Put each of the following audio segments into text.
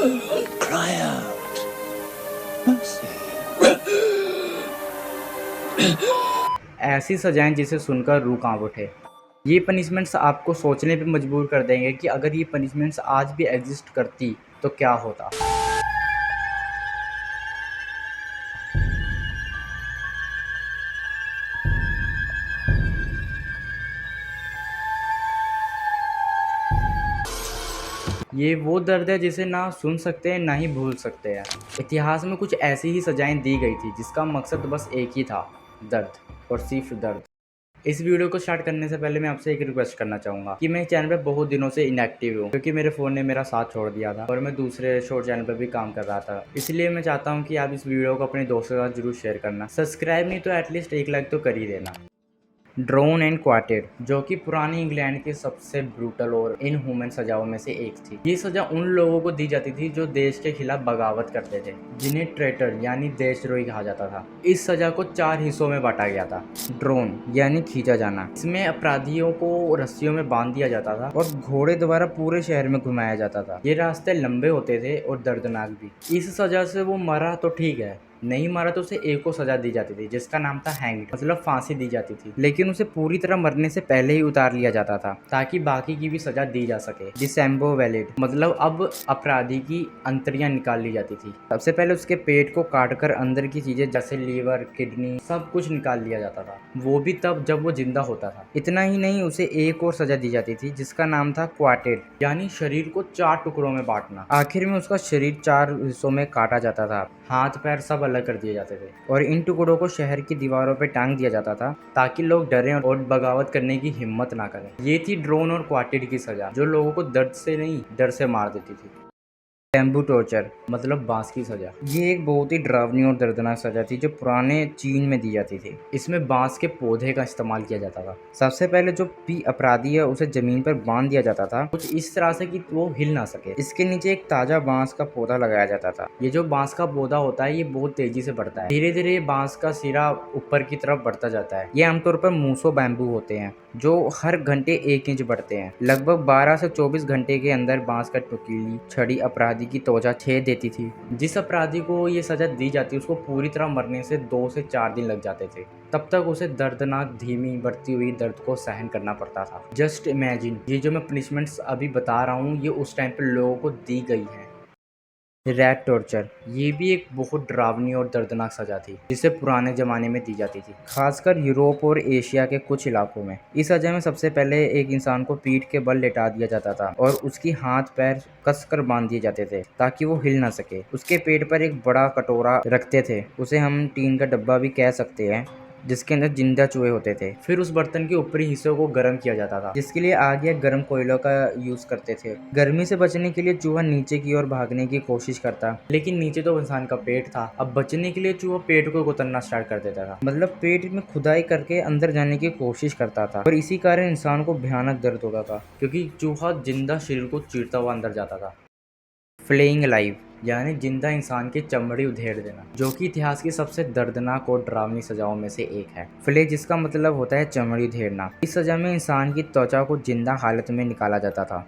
Cry out. Mercy. ऐसी सजाएं जिसे सुनकर रूह कांप उठे। ये पनिशमेंट्स आपको सोचने पे मजबूर कर देंगे कि अगर ये पनिशमेंट्स आज भी एग्जिस्ट करती तो क्या होता। ये वो दर्द है जिसे ना सुन सकते हैं ना ही भूल सकते हैं। इतिहास में कुछ ऐसी ही सजाएं दी गई थी जिसका मकसद बस एक ही था, दर्द और सिर्फ दर्द। इस वीडियो को स्टार्ट करने से पहले मैं आपसे एक रिक्वेस्ट करना चाहूँगा कि मैं चैनल पे बहुत दिनों से इनएक्टिव हूँ क्योंकि मेरे फ़ोन ने मेरा साथ छोड़ दिया था और मैं दूसरे शॉर्ट चैनल पर भी काम कर रहा था। इसलिए मैं चाहता हूँ कि आप इस वीडियो को अपने दोस्तों के साथ जरूर शेयर करना। सब्सक्राइब नहीं तो एटलीस्ट एक लाइक तो कर ही देना। ड्रोन एंड क्वार्टेड, जो कि पुरानी इंग्लैंड की सबसे ब्रूटल और इनह्यूमन सजाओं में से एक थी। ये सजा उन लोगों को दी जाती थी जो देश के खिलाफ बगावत करते थे, जिन्हें ट्रेटर यानी देशद्रोही कहा जाता था। इस सजा को 4 हिस्सों में बांटा गया था। ड्रोन यानी खींचा जाना, इसमें अपराधियों को रस्सियों में बांध दिया जाता था और घोड़े द्वारा पूरे शहर में घुमाया जाता था। ये रास्ते लंबे होते थे और दर्दनाक भी। इस सजा से वो मरा तो ठीक है, नहीं मारा तो उसे एक को सजा दी जाती थी जिसका नाम था हैंग्ड, मतलब फांसी दी जाती थी। लेकिन उसे पूरी तरह मरने से पहले ही उतार लिया जाता था ताकि बाकी की भी सजा दी जा सके। डिसेम्बो वैलिड, मतलब अब अपराधी की अंतड़ियां निकाल ली जाती थी। सबसे पहले उसके पेट को काटकर अंदर की चीजें जैसे लीवर, किडनी सब कुछ निकाल लिया जाता था, वो भी तब जब वो जिंदा होता था। इतना ही नहीं, उसे एक और सजा दी जाती थी जिसका नाम था क्वार्टेड, यानी शरीर को 4 टुकड़ों में बांटना। आखिर में उसका शरीर 4 हिस्सों में काटा जाता था, हाथ पैर सब अलग कर दिए जाते थे और इन टुकड़ों को शहर की दीवारों पर टांग दिया जाता था ताकि लोग डरें और बगावत करने की हिम्मत ना करें। ये थी ड्रोन और क्वार्टेड की सजा, जो लोगों को दर्द से नहीं डर से मार देती थी। बैम्बू टॉर्चर, मतलब बांस की सजा। ये एक बहुत ही डरावनी और दर्दनाक सजा थी जो पुराने चीन में दी जाती थी। इसमें बांस के पौधे का इस्तेमाल किया जाता था। सबसे पहले जो भी अपराधी है उसे जमीन पर बांध दिया जाता था, कुछ इस तरह से कि वो हिल ना सके। इसके नीचे एक ताजा बांस का पौधा लगाया जाता था। ये जो बांस का पौधा होता है ये बहुत तेजी से बढ़ता है। धीरे धीरे बांस का सिरा ऊपर की तरफ बढ़ता जाता है। ये आमतौर पर मूसो बैम्बू होते हैं जो हर घंटे 1 इंच बढ़ते हैं। लगभग 12 से 24 घंटे के अंदर बांस का टुकीली छड़ी अपराधी की त्वचा छेद देती थी। जिस अपराधी को ये सजा दी जाती उसको पूरी तरह मरने से 2 से 4 दिन लग जाते थे। तब तक उसे दर्दनाक धीमी बढ़ती हुई दर्द को सहन करना पड़ता था। जस्ट इमेजिन, ये जो मैं पनिशमेंट्स अभी बता रहा हूँ ये उस टाइम पर लोगों को दी गई है। रैट टॉर्चर, ये भी एक बहुत डरावनी और दर्दनाक सजा थी जिसे पुराने जमाने में दी जाती थी, खासकर यूरोप और एशिया के कुछ इलाकों में। इस सजा में सबसे पहले एक इंसान को पीठ के बल लेटा दिया जाता था और उसकी हाथ पैर कसकर बांध दिए जाते थे ताकि वो हिल ना सके। उसके पेट पर एक बड़ा कटोरा रखते थे, उसे हम टीन का डब्बा भी कह सकते हैं, जिसके अंदर जिंदा चूहे होते थे। फिर उस बर्तन के ऊपरी हिस्से को गर्म किया जाता था, जिसके लिए आग या गर्म कोयलों का यूज करते थे। गर्मी से बचने के लिए चूहा नीचे की ओर भागने की कोशिश करता, लेकिन नीचे तो इंसान का पेट था। अब बचने के लिए चूहा पेट को कुतरना स्टार्ट कर देता था, मतलब पेट में खुदाई करके अंदर जाने की कोशिश करता था। और इसी कारण इंसान को भयानक दर्द होता था क्योंकि चूहा जिंदा शरीर को चीरता हुआ अंदर जाता था। फ्लेइंग लाइव, यानी जिंदा इंसान की चमड़ी उधेड़ देना, जो कि इतिहास की सबसे दर्दनाक और डरावनी सजाओं में से एक है। फ्ले जिसका मतलब होता है चमड़ी उधेड़ना। इस सजा में इंसान की त्वचा को जिंदा हालत में निकाला जाता था,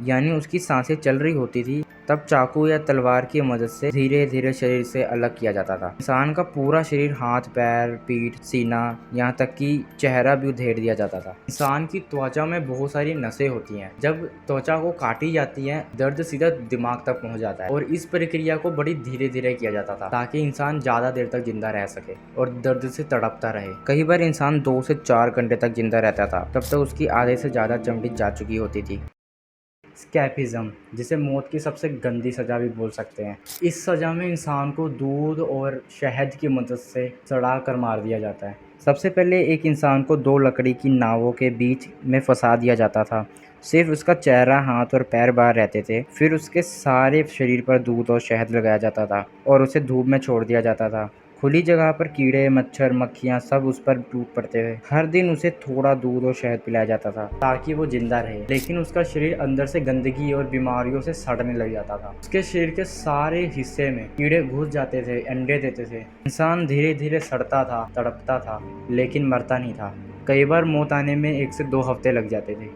यानी उसकी सांसें चल रही होती थी तब चाकू या तलवार की मदद से धीरे धीरे शरीर से अलग किया जाता था। इंसान का पूरा शरीर, हाथ पैर, पीठ, सीना, यहाँ तक कि चेहरा भी उधेड़ दिया जाता था। इंसान की त्वचा में बहुत सारी नसें होती हैं। जब त्वचा को काटी जाती है दर्द सीधा दिमाग तक पहुंच जाता है और इस प्रक्रिया को बड़ी धीरे धीरे किया जाता था ताकि इंसान ज्यादा देर तक जिंदा रह सके और दर्द से तड़पता रहे। कई बार इंसान 2 से 4 घंटे तक जिंदा रहता था, तब तक उसकी आधे से ज्यादा चमड़ी जा चुकी होती थी। स्कैपिज्म, जिसे मौत की सबसे गंदी सजा भी बोल सकते हैं। इस सजा में इंसान को दूध और शहद की मदद से सड़ा कर मार दिया जाता है। सबसे पहले एक इंसान को 2 लकड़ी की नावों के बीच में फंसा दिया जाता था। सिर्फ उसका चेहरा, हाथ और पैर बाहर रहते थे। फिर उसके सारे शरीर पर दूध और शहद लगाया जाता था और उसे धूप में छोड़ दिया जाता था। खुली जगह पर कीड़े, मच्छर, मक्खियाँ सब उस पर टूट पड़ते थे। हर दिन उसे थोड़ा दूध और शहद पिलाया जाता था ताकि वो जिंदा रहे, लेकिन उसका शरीर अंदर से गंदगी और बीमारियों से सड़ने लग जाता था। उसके शरीर के सारे हिस्से में कीड़े घुस जाते थे, अंडे देते थे। इंसान धीरे धीरे सड़ता था, तड़पता था, लेकिन मरता नहीं था। कई बार मौत आने में 1 से 2 हफ्ते लग जाते थे।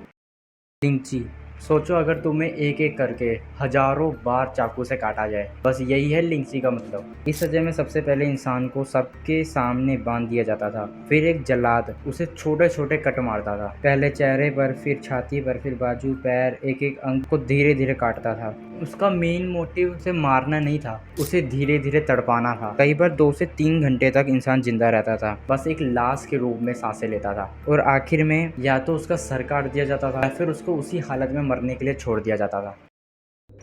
लिंची, सोचो अगर तुम्हें एक एक करके हजारों बार चाकू से काटा जाए, बस यही है लिंची का मतलब। इस सजा में सबसे पहले इंसान को सबके सामने बांध दिया जाता था, फिर एक जल्लाद उसे छोटे छोटे कट मारता था, पहले चेहरे पर, फिर छाती पर, फिर बाजू, पैर, एक एक अंग को धीरे धीरे काटता था। उसका मेन मोटिव उसे मारना नहीं था, उसे धीरे धीरे तड़पाना था। कई बार 2 से 3 घंटे तक इंसान जिंदा रहता था, बस एक लाश के रूप में सांसें लेता था, और आखिर में या तो उसका सर काट दिया जाता था या फिर उसको उसी हालत में मरने के लिए छोड़ दिया जाता था।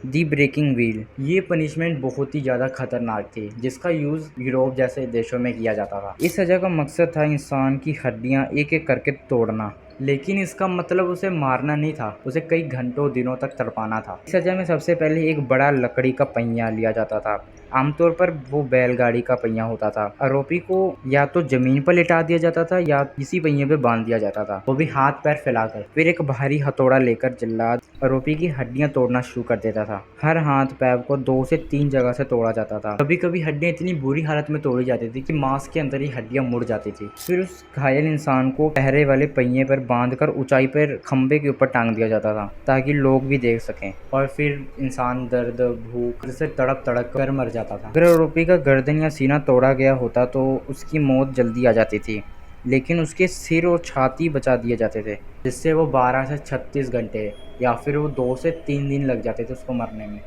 दी ब्रेकिंग व्हील, ये पनिशमेंट बहुत ही ज़्यादा खतरनाक थी, जिसका यूज़ यूरोप जैसे देशों में किया जाता था। इस सज़ा का मकसद था इंसान की हड्डियां एक एक करके तोड़ना, लेकिन इसका मतलब उसे मारना नहीं था, उसे कई घंटों दिनों तक तड़पाना था। इस सज़ा में सबसे पहले एक बड़ा लकड़ी का पहिया लिया जाता था, आमतौर पर वो बैलगाड़ी का पहिया होता था। आरोपी को या तो जमीन पर लेटा दिया जाता था या किसी पहिए पे बांध दिया जाता था, वो भी हाथ पैर फैलाकर। फिर एक भारी हथौड़ा लेकर जल्लाद आरोपी की हड्डियां तोड़ना शुरू कर देता था। हर हाथ पैर को 2 से 3 जगह से तोड़ा जाता था। कभी कभी हड्डियां इतनी बुरी हालत में तोड़ी जाती थी कि मांस के अंदर ही हड्डियां मुड़ जाती थी। फिर उस घायल इंसान को पहरे वाले पहिए पर बांधकर ऊंचाई पर खंबे के ऊपर टांग दिया जाता था, ताकि लोग भी देख सकें। और फिर इंसान दर्द, भूख से तड़प तड़प कर मर जाता था। अगर आरोपी का गर्दन या सीना तोड़ा गया होता तो उसकी मौत जल्दी आ जाती थी, लेकिन उसके सिर और छाती बचा दिए जाते थे, जिससे वो 12 से 36 घंटे या फिर वो 2 से 3 दिन लग जाते थे उसको मरने में।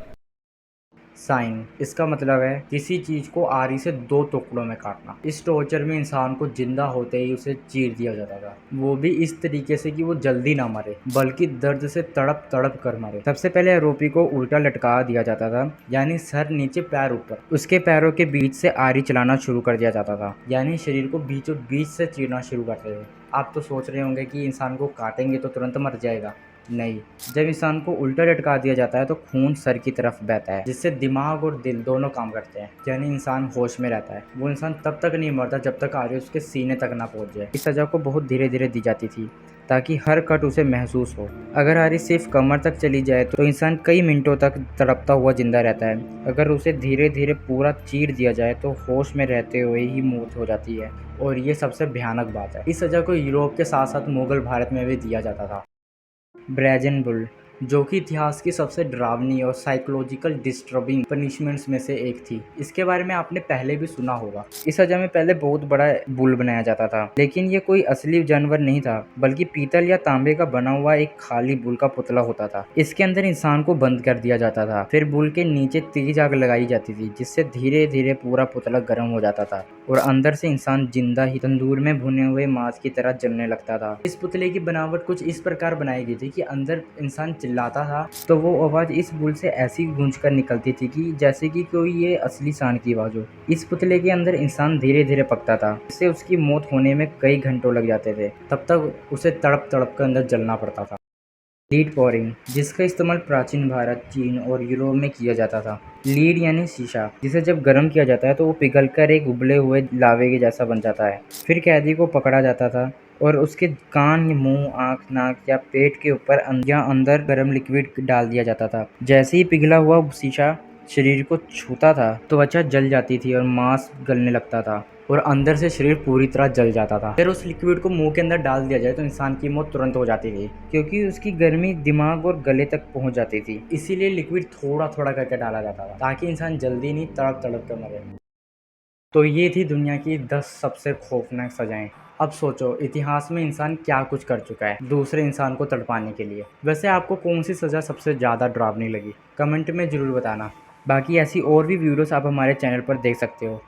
साइन, इसका मतलब है किसी चीज को आरी से 2 टुकड़ों में काटना। इस टॉर्चर में इंसान को जिंदा होते ही उसे चीर दिया जाता था, वो भी इस तरीके से कि वो जल्दी ना मरे, बल्कि दर्द से तड़प तड़प कर मरे। सबसे पहले आरोपी को उल्टा लटका दिया जाता था, यानी सर नीचे पैर ऊपर। उसके पैरों के बीच से आरी चलाना शुरू कर दिया जाता था, यानी शरीर को बीचों बीच से चीरना शुरू करते थे। आप तो सोच रहे होंगे कि इंसान को काटेंगे तो तुरंत मर जाएगा। नहीं, जब इंसान को उल्टा लटका दिया जाता है तो खून सर की तरफ बहता है, जिससे दिमाग और दिल दोनों काम करते हैं, यानी इंसान होश में रहता है। वो इंसान तब तक नहीं मरता जब तक आरी उसके सीने तक ना पहुंच जाए। इस सजा को बहुत धीरे धीरे दी जाती थी, ताकि हर कट उसे महसूस हो। अगर आरी सिर्फ कमर तक चली जाए तो इंसान कई मिनटों तक तड़पता हुआ जिंदा रहता है। अगर उसे धीरे धीरे पूरा चीर दिया जाए तो होश में रहते हुए ही मौत हो जाती है, और ये सबसे भयानक बात है। इस सजा को यूरोप के साथ साथ मुगल भारत में भी दिया जाता था। ब्रैजन बुल, जो कि इतिहास की सबसे डरावनी और साइकोलॉजिकल डिस्टर्बिंग पनिशमेंट्स में से एक थी। इसके बारे में आपने पहले भी सुना होगा। इस सजा में पहले बहुत बड़ा बुल बनाया जाता था, लेकिन ये कोई असली जानवर नहीं था, बल्कि पीतल या तांबे का बना हुआ एक खाली बुल का पुतला होता था। इसके अंदर इंसान को बंद कर दिया जाता था, फिर बुल के नीचे तेज आग लगाई जाती थी, जिससे धीरे धीरे पूरा पुतला गर्म हो जाता था और अंदर से इंसान जिंदा ही तंदूर में भुने हुए मांस की तरह जलने लगता था। इस पुतले की बनावट कुछ इस प्रकार बनाई गई थी कि अंदर इंसान चिल्लाता था तो वो आवाज इस बुल से ऐसी गूंज कर निकलती थी कि जैसे कि कोई ये असली सांड की आवाज हो। इस पुतले के अंदर इंसान धीरे धीरे पकता था, इससे उसकी मौत होने में कई घंटों लग जाते थे। तब तक उसे तड़प तड़प कर अंदर जलना पड़ता था। लीड पोरिंग, जिसका इस्तेमाल प्राचीन भारत, चीन और यूरोप में किया जाता था। लीड यानी शीशा, जिसे जब गर्म किया जाता है तो वो पिघलकर एक उबले हुए लावे के जैसा बन जाता है। फिर कैदी को पकड़ा जाता था और उसके कान, मुंह, आंख, नाक या पेट के ऊपर या अंदर गर्म लिक्विड डाल दिया जाता था। जैसे ही पिघला हुआ शीशा शरीर को छूता था तो त्वचा जल जाती थी और मांस गलने लगता था और अंदर से शरीर पूरी तरह जल जाता था। फिर उस लिक्विड को मुंह के अंदर डाल दिया जाए तो इंसान की मौत तुरंत हो जाती थी, क्योंकि उसकी गर्मी दिमाग और गले तक पहुंच जाती थी। इसीलिए लिक्विड थोड़ा थोड़ा करके डाला जाता था, ताकि इंसान जल्दी नहीं तड़प तड़प कर मरे। तो ये थी दुनिया की 10 सबसे खौफनाक सजाएं। अब सोचो इतिहास में इंसान क्या कुछ कर चुका है दूसरे इंसान को तड़पाने के लिए। वैसे आपको कौन सी सज़ा सबसे ज़्यादा डरावनी लगी, कमेंट में ज़रूर बताना। बाकी ऐसी और भी वीडियोस आप हमारे चैनल पर देख सकते हो।